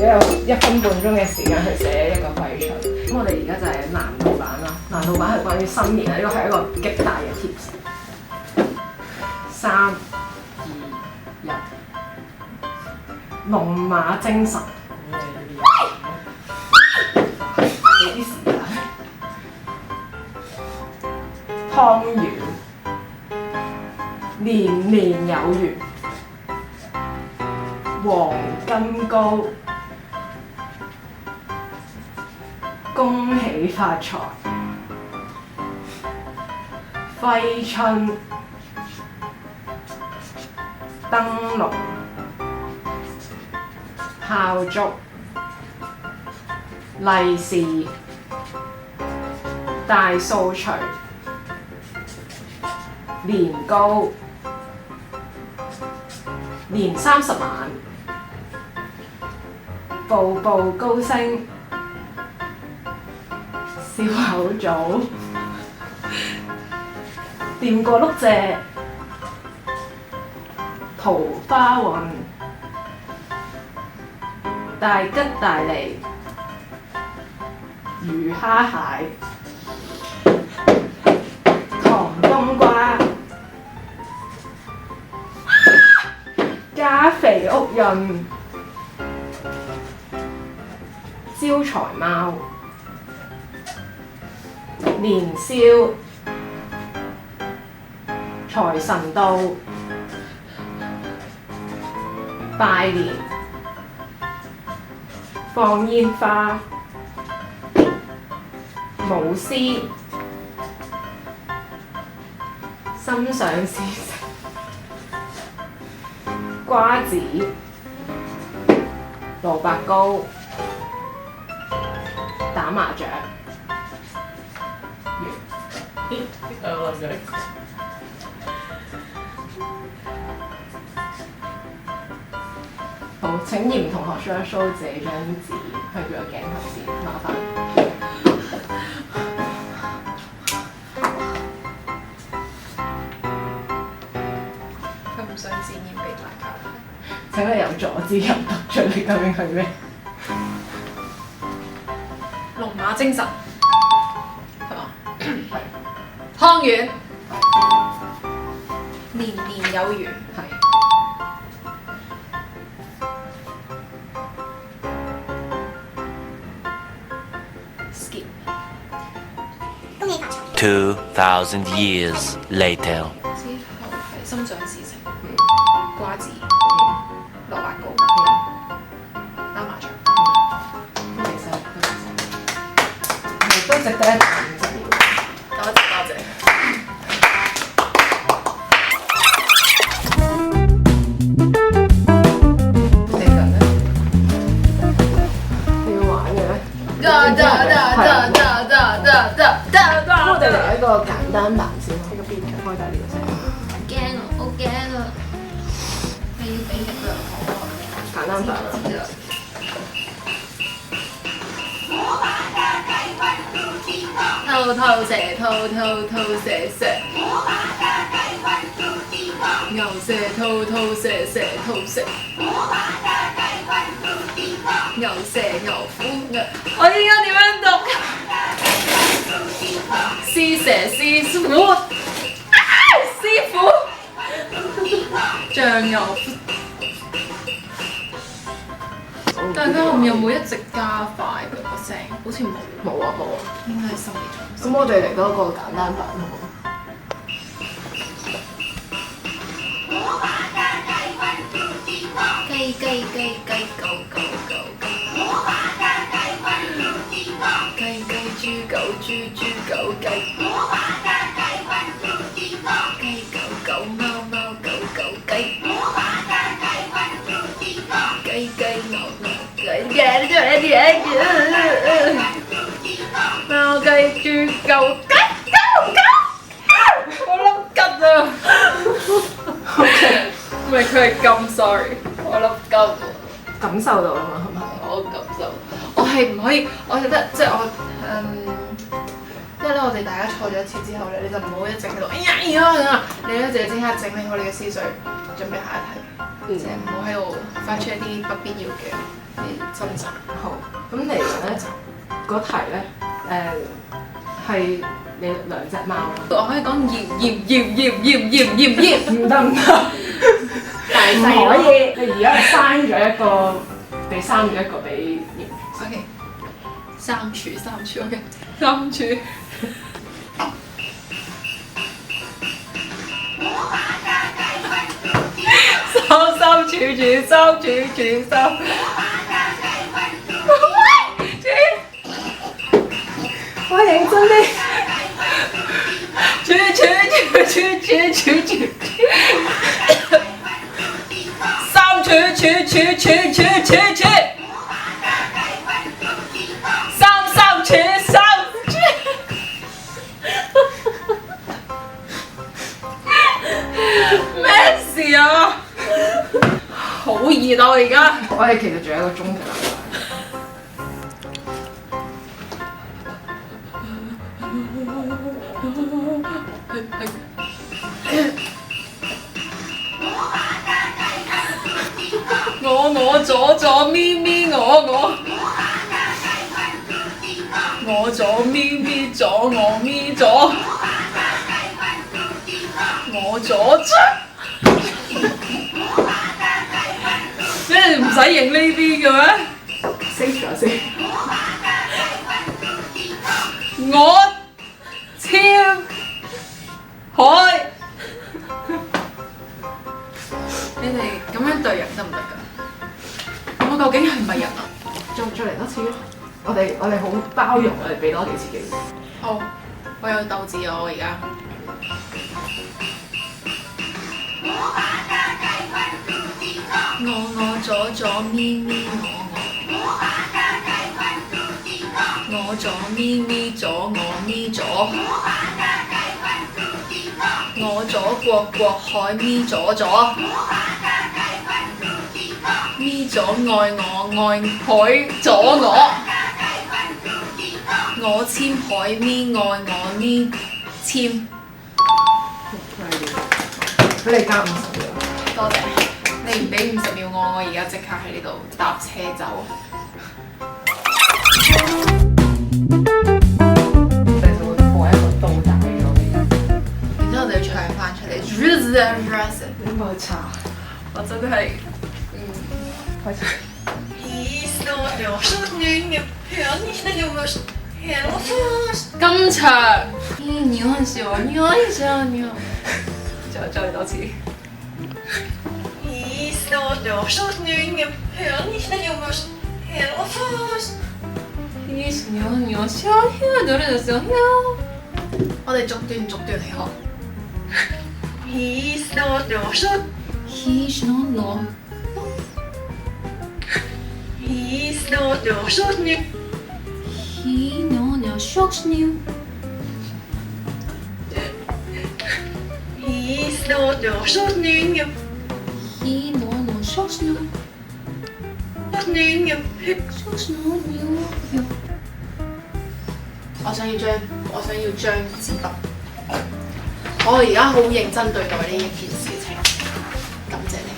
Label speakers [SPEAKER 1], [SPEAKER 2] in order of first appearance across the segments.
[SPEAKER 1] 有1分半鐘嘅時間去寫一個揮春。咁我哋而家就係難度版啦，難度版係關於新年啊，呢個係一個極大嘅 tips。3、2、1，龍馬精神。俾啲時間。湯圓，年年有餘。黃金糕，恭喜發財。揮春，燈籠，炮竹，利是，大掃除，年糕，年30晚，步步高升，笑口棗，掂過碌蔗，桃花運，大吉大利，魚蝦蟹，糖冬瓜，家肥屋潤，招財貓，年宵，財神到，拜年，放煙花，舞獅，心想事成，瓜子，蘿蔔糕，打麻雀。好，請嚴同學 show 一 show 自己張紙去佢個鏡頭先，麻煩。
[SPEAKER 2] 佢唔想展現俾大家睇。
[SPEAKER 1] 請你由左至右讀出嚟，究竟係咩？
[SPEAKER 2] 龍馬精神係嘛？
[SPEAKER 1] 係
[SPEAKER 2] 湯圓，年年有餘。
[SPEAKER 1] 係。
[SPEAKER 2] skip
[SPEAKER 3] 2,000 years later.
[SPEAKER 2] 之後係心想事成，瓜子，蘿蔔糕，打麻雀。
[SPEAKER 1] 其實都值得一提50秒。
[SPEAKER 2] 多謝多謝。
[SPEAKER 1] 其實咧，你要玩嘅咧，咁我哋嚟一個簡單版先，呢個編劇開大呢個聲。
[SPEAKER 2] 驚啊！好驚啊！你要俾力量我啊！
[SPEAKER 1] 簡單版啦。
[SPEAKER 2] 偷偷蛇，偷偷偷蛇蛇。牛蛇偷偷蛇蛇偷蛇。牛蛇牛虎牛，我應該點樣讀？師蛇師傅，師傅，醬油。大家後面有冇一直加快㗎個聲？好似冇。
[SPEAKER 1] 冇啊冇啊。
[SPEAKER 2] 應該係心理狀
[SPEAKER 1] 咁我哋嚟多個簡單版好冇？
[SPEAKER 2] 雞雞雞雞狗狗狗狗。雞雞豬狗豬豬狗雞。雞狗狗貓貓狗狗雞。雞雞牛牛雞雞貓雞豬狗雞狗。我粒吉啊！唔係佢係金 ，sorry， 我粒金。
[SPEAKER 1] 感受到啦嘛，係咪？
[SPEAKER 2] 我感受，我係唔可以，我覺得即係我因為咧我哋大家錯咗一次之後咧，你就唔好一直喺度哎呀，你咧就要即刻整理好你嘅思緒，準備下一題。即係唔好喺度發出一啲不必要嘅掙扎。
[SPEAKER 1] 好，咁嚟緊咧嗰題咧係你兩隻貓啦。
[SPEAKER 2] 我可以講驗，
[SPEAKER 1] 唔得，大細可以。你而家係生咗一個，你生咗一個俾驗。
[SPEAKER 2] OK， 三處 OK， 三處。三處，
[SPEAKER 1] 我認真啲。
[SPEAKER 2] 三處，三處。咩事啊？好熱啊！我而家。
[SPEAKER 1] 我哋其實仲有一個鐘嘅啦。
[SPEAKER 2] 我左咪我左咪左我咪左，我左咩唔使影呢邊嘅咩？
[SPEAKER 1] 熄咗先。
[SPEAKER 2] 我超海，你哋咁樣對人得唔得㗎？我究竟係咪人啊？
[SPEAKER 1] 再嚟多次咯！我哋好包容，我哋俾多幾次機會。
[SPEAKER 2] 好，我有鬥志啊！我而家。我左咪我左咪左我咪左，我左國海咪左咪左愛海左我簽海咪愛我咪簽。
[SPEAKER 1] 俾你加50秒。
[SPEAKER 2] 多謝，你唔俾50秒我而家即刻喺呢度搭車走。
[SPEAKER 1] 我哋就會播一個倒帶俾我哋。
[SPEAKER 2] 然之後我哋要唱翻出嚟。
[SPEAKER 1] 應該差。
[SPEAKER 2] 我真係
[SPEAKER 1] 開始。咁長。
[SPEAKER 2] 你好笑，再多次。我哋逐段嚟學。我想要將支筆。我而家好認真對待呢一件事情，感謝你。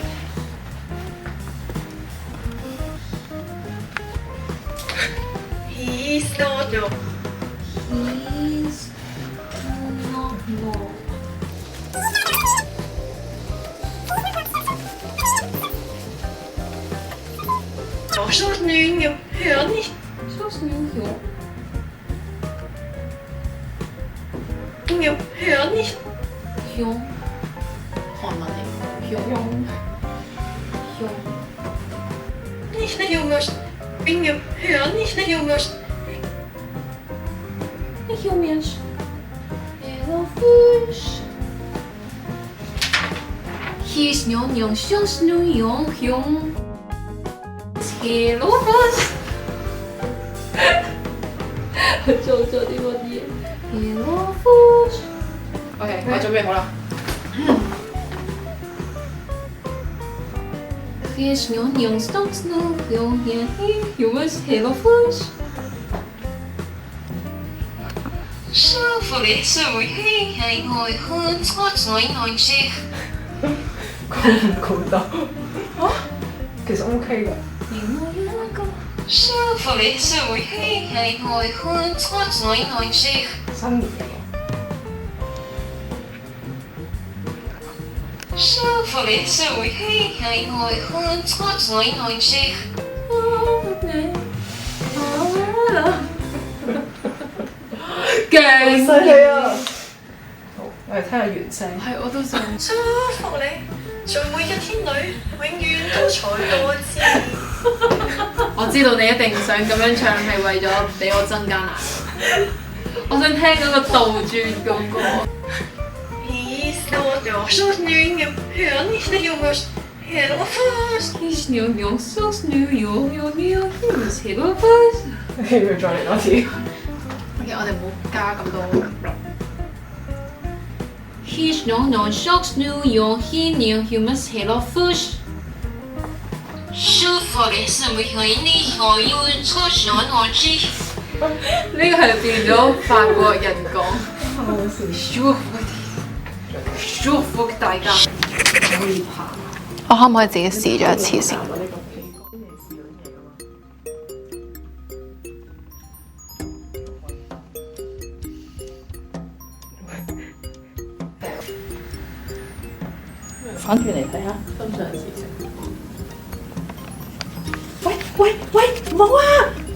[SPEAKER 2] 韓文嚟。做啲乜嘢？OK， 我準備好啦。
[SPEAKER 1] 估唔估到？其實 OK 㗎。
[SPEAKER 4] 舒服你是會輕輕愛看出愛愛惜。
[SPEAKER 1] 新年嘅
[SPEAKER 4] 舒服你是會輕輕愛看出愛愛惜。
[SPEAKER 1] 勁犀利啊！好，我哋聽下原聲。
[SPEAKER 2] 係，我都想。
[SPEAKER 4] 祝福你，在每一天裏，永遠都才多姿。
[SPEAKER 2] 我知道你一定想咁樣唱係為咗俾我增加難度。我想聽嗰個倒轉嗰個。
[SPEAKER 1] 你要再嚟多次。
[SPEAKER 2] OK， 我哋唔好加咁多。He's no no shocks new your he new humus hello fish。
[SPEAKER 4] 舒服你是會喺呢個要出愛愛惜。
[SPEAKER 2] 呢個係變咗法國人講。舒服啲，舒服大家。
[SPEAKER 1] 可以拍。
[SPEAKER 2] 我可唔可以自己試咗一次先？
[SPEAKER 1] 反轉嚟睇下，心想事成。喂，唔好啊！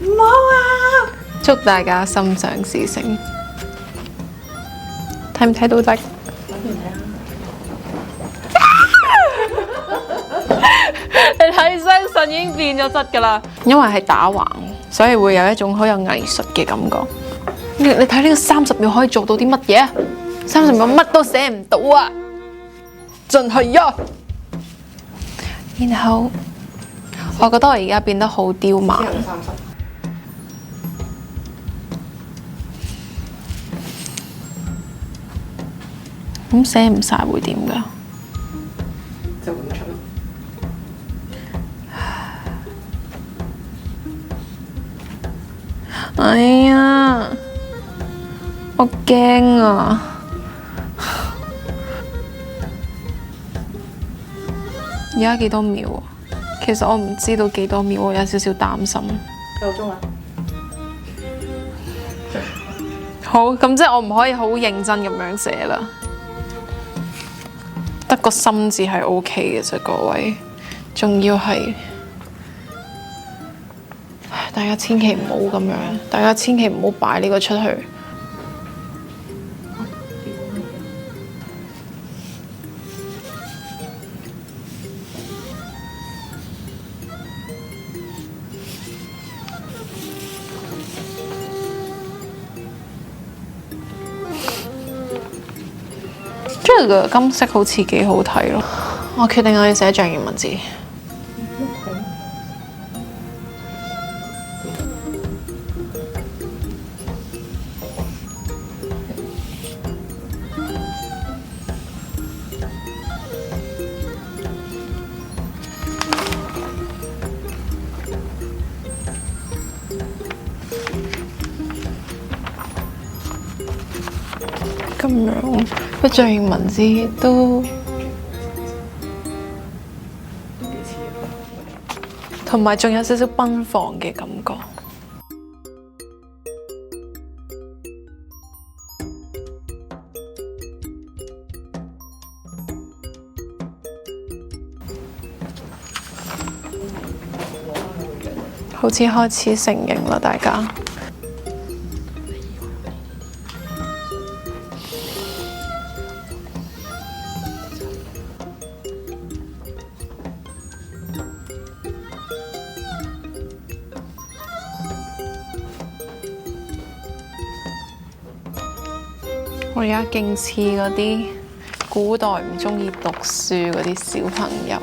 [SPEAKER 1] 唔好啊！
[SPEAKER 2] 祝大家心想事成。睇唔睇到得？
[SPEAKER 1] 反轉睇下。
[SPEAKER 2] 你睇雙唇已經變咗質㗎啦，因為係打橫，所以會有一種好有藝術嘅感覺。你睇呢個30秒可以做到啲乜嘢？30秒乜都寫唔到啊！真係呀！然後我覺得我而家變得好刁蠻。咁寫唔晒會點㗎？
[SPEAKER 1] 就會唔出咯。
[SPEAKER 2] 哎呀，我驚啊！而家幾多秒啊？其實我唔知道幾多秒，我有少少擔心。
[SPEAKER 1] 夠鐘啦。
[SPEAKER 2] 好，咁即係我唔可以好認真咁樣寫啦。得個心字係 OK 嘅啫，各位。仲要係，大家千祈唔好咁樣，大家千祈唔好擺呢個出去。呢個金色好似幾好睇咯，我決定我要寫象形文字。咁樣個象形文字都同埋仲有少少奔放嘅感覺。好似開始成形啦，大家。我而家勁似嗰啲古代唔鍾意讀書嗰啲小朋友。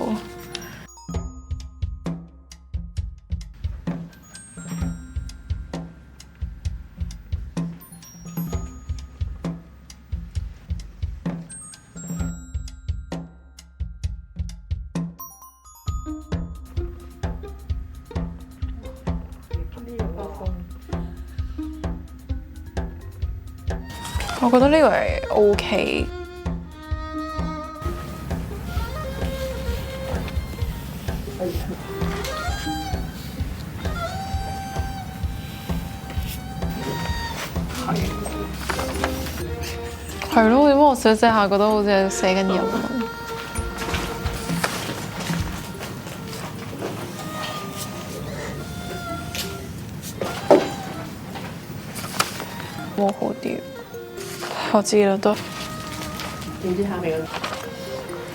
[SPEAKER 2] 我覺得呢個係 OK。
[SPEAKER 1] 可以。
[SPEAKER 2] 係咯，點解我寫寫下覺得好似係寫緊日文？冇好啲，我知啦都。
[SPEAKER 1] 點知下面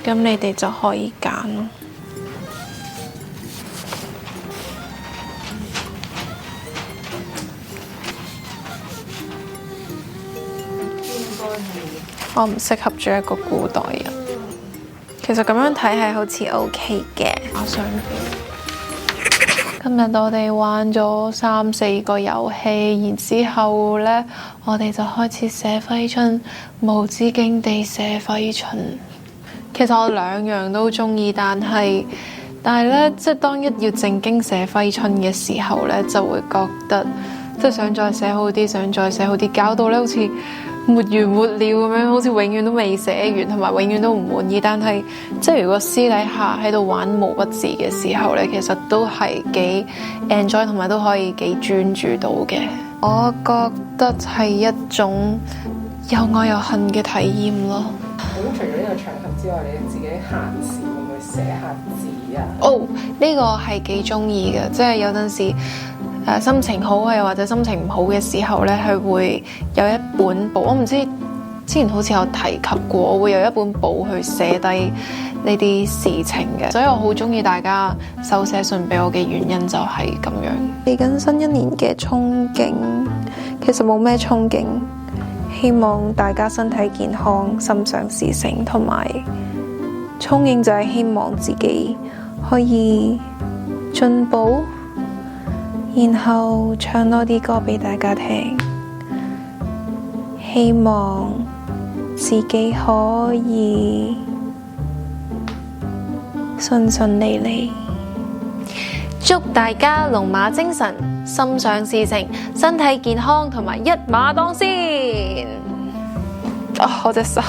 [SPEAKER 2] 咁你哋就可以揀咯。我唔適合做一個古代人。其實咁樣睇係好似 OK 嘅。我想今日我哋玩咗3、4個遊戲，然之後呢，我哋就開始寫揮春，無止境地寫揮春。其實我兩樣都中意，但係呢，即係當一要正經寫揮春嘅時候呢，就會覺得即係想再寫好啲，想再寫好啲，搞到呢好似沒完沒了咁樣，好似永遠都未寫完，同埋永遠都唔滿意。但係即係如果私底下喺度玩毛筆字嘅時候呢，其實都係幾 enjoy，同埋都可以幾專注到嘅。我覺得係一種又愛又恨嘅體驗咯。
[SPEAKER 1] 咁除咗呢個場合之外，你自己閒時會唔會寫下字啊？
[SPEAKER 2] 哦，呢個係幾中意嘅，即係有陣時心情好啊，又或者心情唔好嘅時候呢，佢會有一本簿。我唔知之前好似有提及過，我會有一本簿去寫低呢啲事情嘅，所以我好中意大家手寫信俾我嘅原因就係咁樣。嚟緊新一年嘅憧憬，其實冇咩憧憬，希望大家身體健康、心想事成，同埋憧憬就係希望自己可以進步，然後唱多啲歌俾大家聽，希望自己可以順順利利。祝大家龍馬精神，心想事成，身體健康，同埋一馬當先。我隻手。